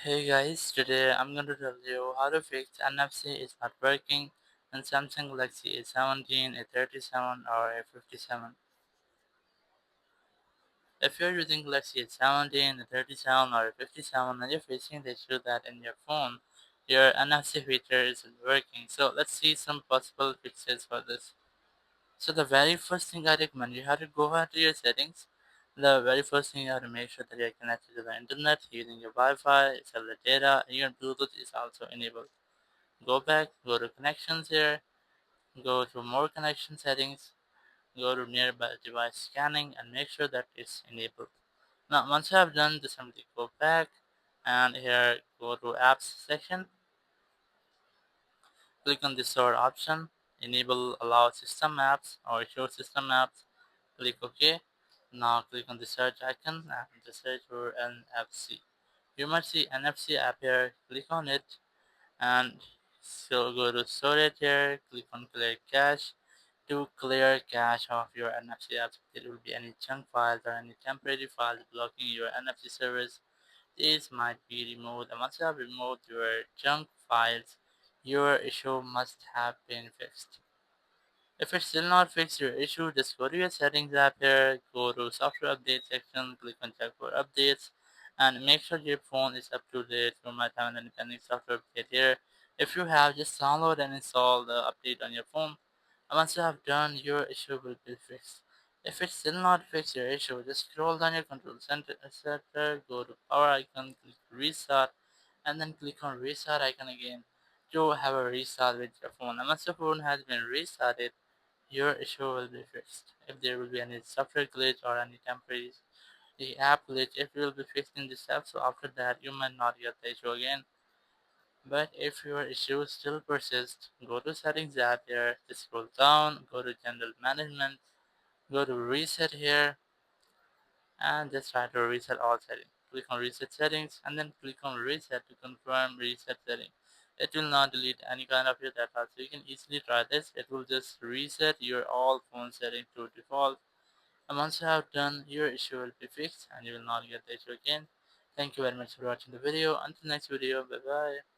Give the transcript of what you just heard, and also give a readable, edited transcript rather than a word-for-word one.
Hey guys, today I'm going to tell you how to fix NFC is not working on Samsung Galaxy A17, A37 or A57. If you're using Galaxy A17, A37 or A57 and you're facing the issue that in your phone, your NFC feature isn't working, so let's see some possible fixes for this. So the very first thing I recommend, you have to go out to your settings. The very first thing you have to make sure that you're connected to the internet using your Wi-Fi, cellular data, and your Bluetooth is also enabled. Go back, go to connections here, go to more connection settings, go to nearby device scanning and make sure that it's enabled. Now once you have done this, simply go back and here go to apps section, click on the store option, enable allow system apps or show system apps, click OK. Now click on the search icon and the search for NFC. You might see NFC app here, click on it and so go to storage here, click on clear cache. To clear cache of your NFC apps, there will be any junk files or any temporary files blocking your NFC service. These might be removed, and once you have removed your junk files, your issue must have been fixed. If it's still not fixed your issue, just go to your settings app here, go to software update section, click on check for updates, and make sure your phone is up to date. You might have an pending software update here. If you have, just download and install the update on your phone. And once you have done, your issue will be fixed. If it's still not fixed your issue, just scroll down your control center, go to power icon, click restart, and then click on restart icon again to have a restart with your phone. And once your phone has been restarted, your issue will be fixed. If there will be any software glitch or any temporary the app glitch, it will be fixed in this app. So after that, you might not get the issue again. But if your issue still persists, go to settings app here, just scroll down, go to general management, go to reset here, and just try to reset all settings. Click on reset settings and then click on reset to confirm reset setting. It will not delete any kind of your data, so you can easily try this. It will just reset your all phone settings to default. And once you have done, your issue will be fixed and you will not get the issue again. Thank you very much for watching the video. Until next video, bye bye.